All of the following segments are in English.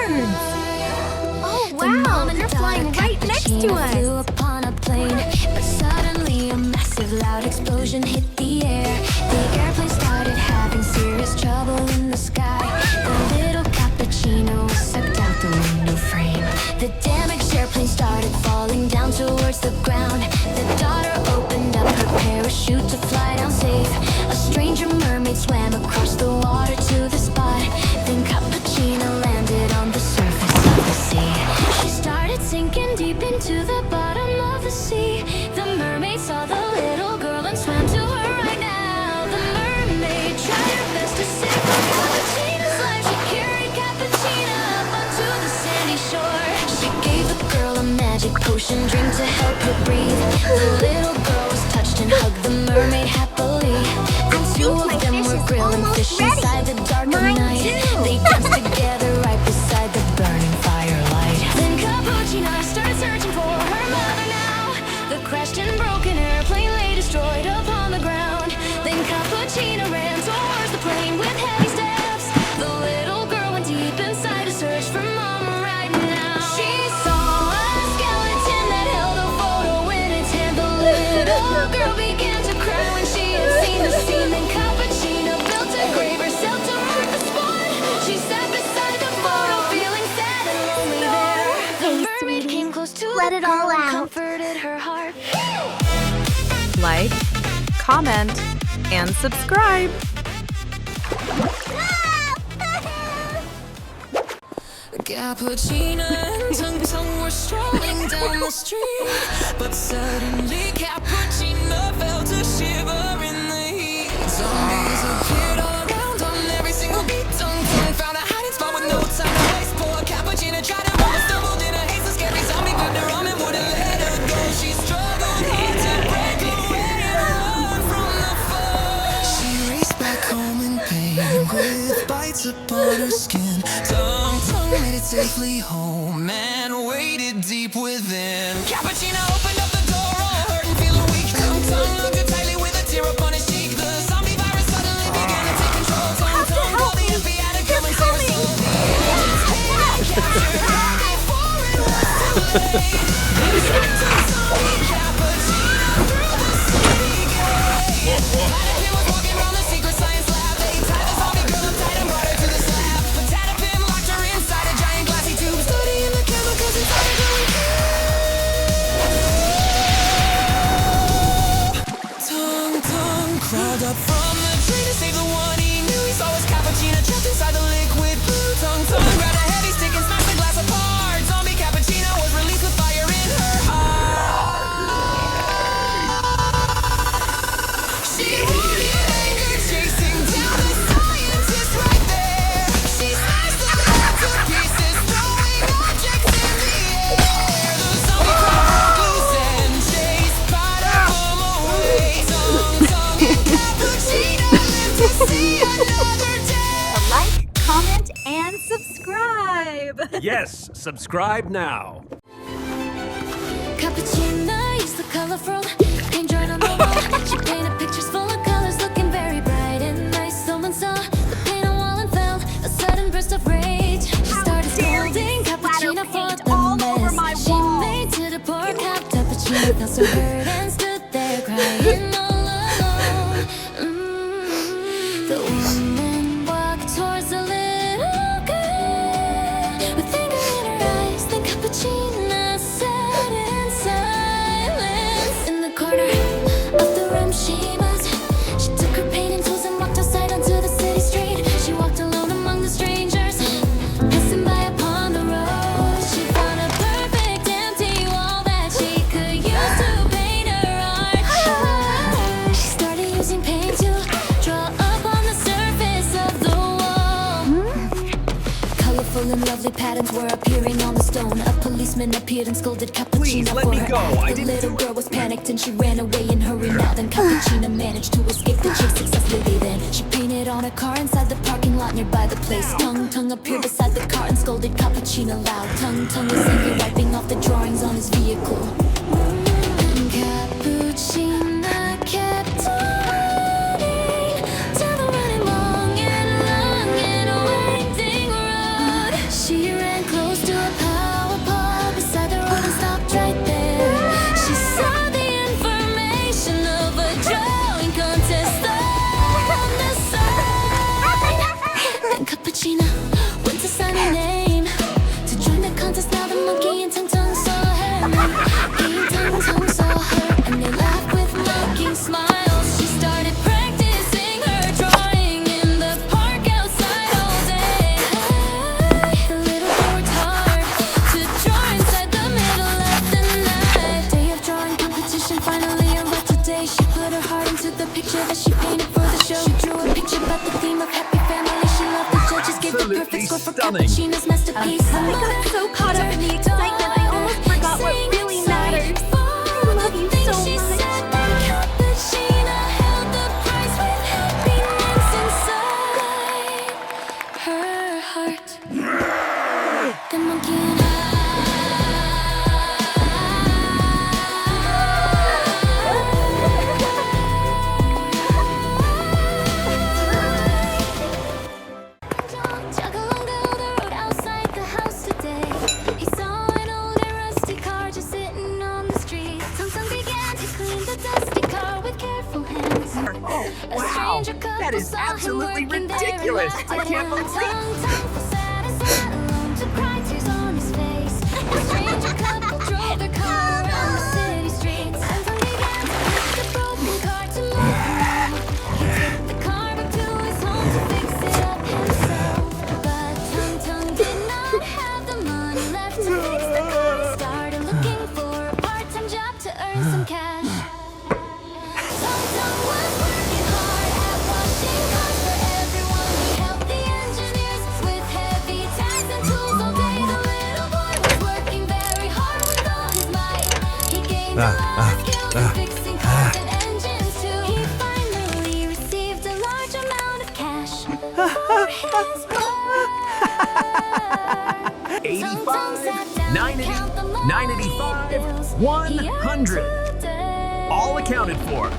birds. Oh, wow, they're flying right next to us. Flew upon a plane, but suddenly a massive loud explosion hit the air. The airplane started having serious trouble in the sky. The little cappuccino was sucked out the window frame. The damaged airplane started falling down towards the ground. The daughter opened up her parachute to fly down safe. A stranger mermaid swam across the water to the spot. Then cappuccino landed on the surface of the sea. She started sinking deep into the bottom of the sea. The mermaid saw the little girl and swam to her right now. The mermaid tried her best to save Cappuccino's life. She carried Cappuccino up onto the sandy shore. She gave the girl a magic potion drink to help her breathe. The little girl was touched and hugged the mermaid happily. The two of them were grilling fish inside the dark of night. They danced together right beside the burning firelight. Then Cappuccino started searching for her mother now. The crashed and broken airplane lay destroyed upon the ground. Then Cappuccino ran towards the plane with heavy steps. The little girl went deep inside to search for Mama right now. She saw a skeleton that held a photo in its hand. The little girl began to cry when she had seen the scene. Then Cappuccino built a grave herself to mark the spot. She sat beside the photo, feeling sad and lonely there. The mermaid came close to Let it all the girl and out. comforted her heart. Like, comment, and subscribe. Cappuccino and Tung Tung were strolling down the street, but suddenly Cappuccino felt a shiver in the heat. Zombies appeared all around on every single beat. Tung Tung found a hiding spot with no time to waste. Poor Cappuccino tried to run, but stumbled in a haze. A scary zombie grabbed her arm and wouldn't let her go. She struggled hard to break away and run from the foe. She raced back home in pain with bites upon her skin. Tung Tung made it safely home and waited deep within. Cappuccino opened up the door, all hurt and feeling weak. Tung Tung hugged her tightly with a tear upon his cheek. The zombie virus suddenly began to take control. Tung Tung called the FBI to come and save her soul. Captured her before it was too late. Tung Tung Cappuccino through the city gate. Platypus was walking around the secret science lab. They tied the zombie girl up tight and brought her to the slab. Platypus locked her inside a giant glassy tube, studying the chemicals inside her glowing cube. Tung Tung crawled up from the tree to save the one he knew. He saw his Cappuccino trapped inside the liquid blue. Tung Tung grabbed a heavy stick and smashed the glass apart. Zombie Cappuccino was released with fire in her heart. She would in anger, chasing down the scientist right there. She sliced them all to pieces, throwing objects in the air. The zombie crowd broke loose and chased Platypus away. Tung Tung and Cappuccino lived to see another day. Like, comment, and subscribe. Yes, subscribe now. Cappuccino used the colorful paint drawing on the wall. She painted pictures full of colors, looking very bright and nice. Someone saw the paint on wall and felt a sudden burst of rage. She started scolding Cappuccino for the mess she made to the poor Cappuccino. Felt so hurt and stood there crying all alone. The woman walked towards the little girl with anger in her eyes. Then Cappuccino sat in silence in the corner of the room. She took her painting tools and walked outside onto the city street. She walked alone among the strangers, passing by upon the road. She found a perfect empty wall that she could use to paint her art. She started using paint to draw up on the surface of the wall. Colorful and lovely patterns were appearing on the stone. A policeman appeared and scolded Cappuccino Please, let for me her go. act. I The didn't little do it. girl was panicked and she ran away in hurry now. Then Cappuccino managed to escape the chase successfully. Then she painted on a car inside the parking lot nearby the place. Tung Tung appeared beside the car and scolded Cappuccino loud. Tung Tung was angry, wiping off the drawings on his vehicle. Cappuccino kept running down the running long and winding road. She ran cappuccino. What's a sunny name? To join the contest now the monkey and Tung Tung saw her name. He and Tung Tung saw her and they laughed with mocking smiles. She started practicing her drawing in the park outside all day. The little girl worked hard to draw inside the middle of the night. Day of drawing competition finally arrived today. She put her heart into the picture that she painted for the show. She drew a picture about the theme of happy family. She loved the judges, gave the perfect score for cappuccino's masterpiece. I got so caught up in the excitement, I almost forgot what really matters. I love you so much. Cappuccino held the prize with happiness inside her heart. The monkey and Jog along the road outside the house today. He saw an old and rusty car just sitting on the street. Tung Tung began to clean the dusty car with careful hands. A stranger couple That is saw him absolutely working there and ridiculous. laughed I at can't him. believe- Tung Tung was sad and sat alone to cry tears on his face. The stranger couple drove their car around the city streets. Tung Tung began to fix the broken car to make him home. He took the car back to his home to fix it up himself. But Tung Tung did not have the money left to fix the car. He started looking for a part-time job to earn some cash. Tung Tung was working hard at washing cars for everyone. He helped the engineers with heavy tags and tools all day. The little boy was working very hard with all his might. He gained a lot of skills in fixing cars and engines too. He finally received a large amount of cash for his work. 85, 90, 985, 100. All accounted for.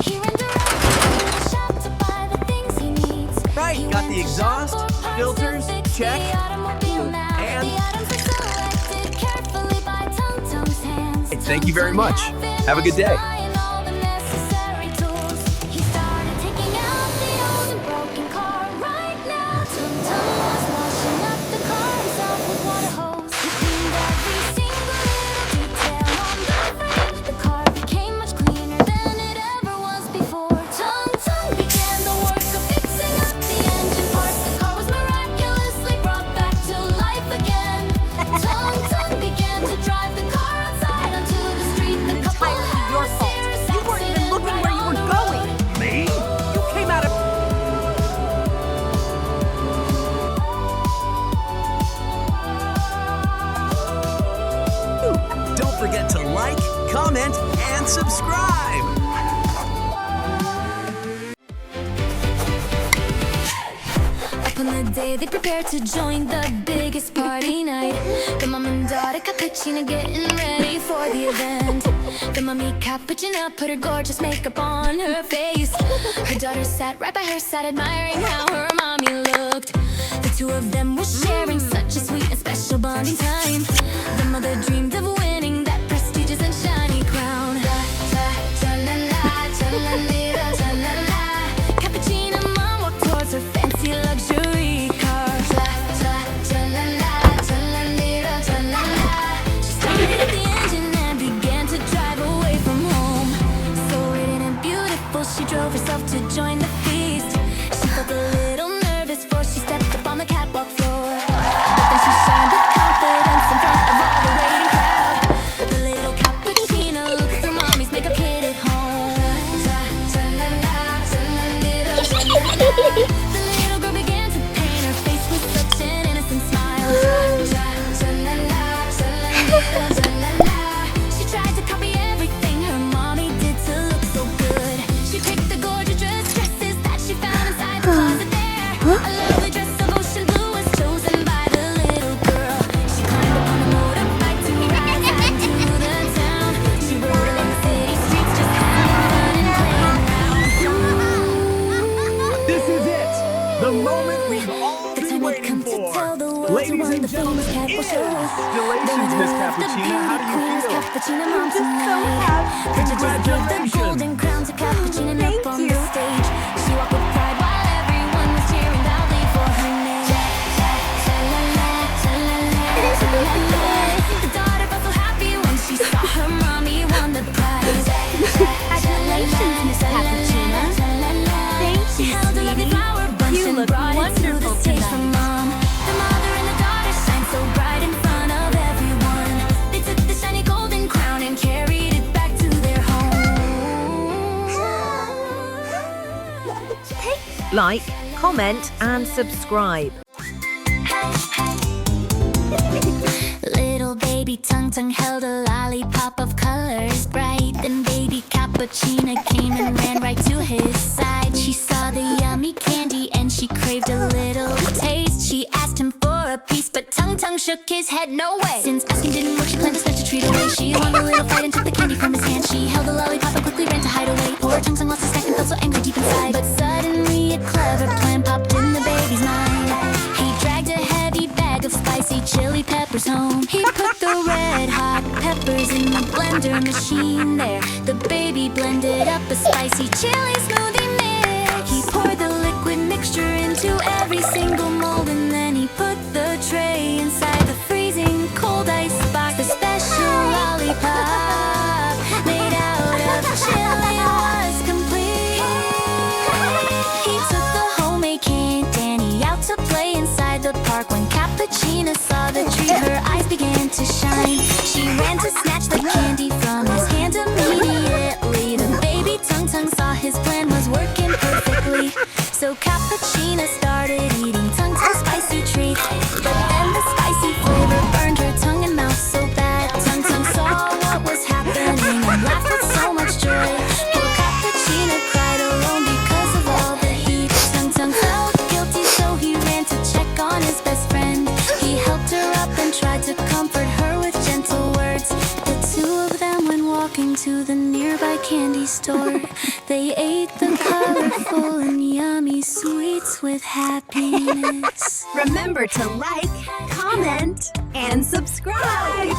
He ran around to the shop to buy the things he needs. Right, He got went the to exhaust, shop for parts filters, to fix check. the automobile now. And- The items are selected carefully by Tung Tung's hands. Hey, thank you very Tung Tung much. had Have a good finished day. buying all the necessary tools. He started taking out the old and broken car right now. Tung Tung was washing up the car himself with water hose. He cleaned every single little detail on the frame. The car became much cleaner than it ever was before. Tung Tung began the work of fixing up the engine parts. The car was miraculously brought back to life again. Tung Tung began to drive the car outside onto the street. The couple entirely had your a fault. serious You weren't even accident looking right where you on were the going. road. Me? You came out of... Don't forget to like, comment, and subscribe. Up on the day they prepared to join the biggest party night. The mom and daughter Cappuccino getting ready for the event. The mommy Cappuccino put her gorgeous makeup on her face. Her daughter sat right by her side admiring how her mommy looked. The two of them were sharing such a sweet and special bonding time. The mother dreamed of winning that prestigious and shiny crown. Cappuccino mom walked towards her fancy luxury car. She started the engine and began to drive away from home. So radiant and beautiful, she drove herself to join the feast. She felt a little nervous before she stepped up on the catwalk floor. But then she shined with confidence in front of all the waiting crowd. The little Cappuccino looked at her mommy's makeup kit at home. The little girl began to paint her face with such an innocent smile. She tried to copy everything her mommy did to look so good. She picked the gorgeous dresses that she found inside the closet there. A lovely dress of ocean blue was chosen by the little girl. She climbed up on a motorbike to ride back to the town. She rode along the city streets just having fun and playing around. This is it. The moment we've all The been time had waiting come to for. tell the world Ladies who won and the gentlemen, famous cat it's show. congratulations, Miss Cappuccino. How do you feel? Cappuccino mom just so tonight. happy. The judges gave the Congratulations. golden crown to Cappuccino Thank up on you. the stage. She walked with pride while everyone was cheering. That Like, comment, and subscribe. Little baby Tung Tung held a lollipop of colors bright. Then baby Cappuccino came and ran right to his side. She saw the yummy candy and she craved a little taste. She asked him for a piece, but Tung Tung shook his head, no way. Since asking didn't work, she planned to snatch a treat away. She won a little fight and took the candy from his hand. She held the lollipop and quickly ran to hide away. Poor Tung Tung lost his snack and felt so angry deep inside. But suddenly a clever plan popped in the baby's mind. He dragged a heavy bag of spicy chili peppers home. He put the red hot peppers in the blender machine there. The baby blended up a spicy chili smoothie mix. He poured the liquid mixture into every single mold, and then he put the tray inside the freezing cold ice box. The special lollipop made out of chili was complete. He took the homemade candy out to play inside the park. When Cappuccino saw the treat, her eyes began to shine. She ran to snatch the candy from his hand immediately. The baby Tung Tung saw his plan was working perfectly. So Cappuccino started eating Tung Tung's spicy treat. But then the spicy flavor burned her tongue and mouth so bad. Tung Tung saw what was happening and laughed with so much joy. Poor Cappuccino cried alone because of all the heat. Tung Tung felt guilty, so he ran to check on his best friend. He helped her up and tried to comfort her with gentle words. The two of them went walking to the nearby candy store. They ate the colorful and yummy sweets with happiness. Remember to like, comment, and subscribe.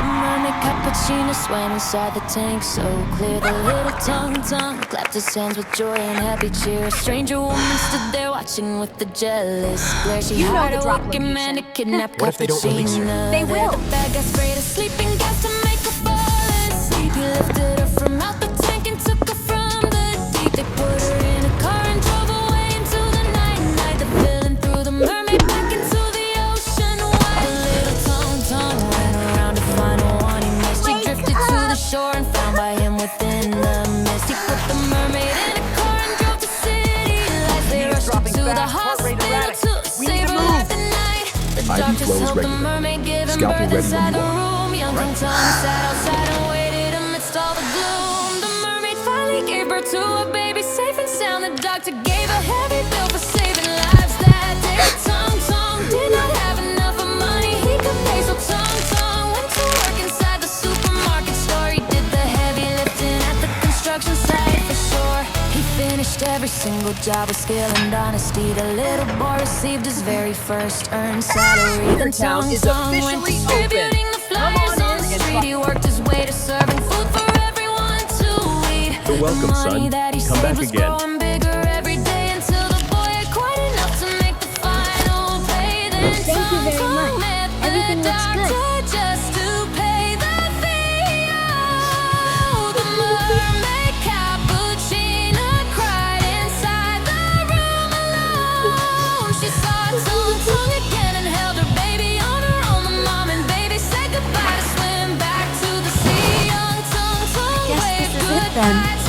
Mermaid Cappuccino swam inside the tank so clear. The little Tung Tung clapped his hands with joy and happy cheer. A stranger woman stood there watching with a jealous glare. She hired a wicked man to kidnap What if they don't release her? Cappuccino. They will. The bad guy sprayed a sleeping gas to make her fall asleep. He lifted her from out the tank and took her from the deep. They put her in a car and drove away into the night. The villain threw the mermaid back into the ocean wide. The little Tung Tung ran around to find one he missed. She drifted to the shore and found by him within the mist. He put the mermaid in a car and drove to city lights. They rushed her to the hospital to save her life at night. The doctors helped the mermaid give him birth inside the room. Young Tung Tung sat outside and waited amidst all the gloom. The mermaid finally gave birth to a baby safe and sound. The doctor gave a heavy bill for saving lives that day. Tung Tung did not have enough of money he could pay, so Tung Tung went to work inside the supermarket store. He did the heavy lifting at the construction site for sure. He finished every single job with skill and honesty. The little boy received his very first earned salary. Then Tung Tung went distributing the flyers on the street. He worked his way to serving food for everyone to eat. You're welcome, The money son. that he Come saved back was again. growing bigger every day until the boy had quite enough to make the final pay. Then Thank you very Tung Tung much. met the Everything looks good. doctor just to pay the fee. Oh, the mermaid Cappuccino cried inside the room alone. She saw Tung Tung again and held her baby on her own. The mom and baby said goodbye to swim back to the sea. Young Tung Tung Guess this waved is it then. goodbye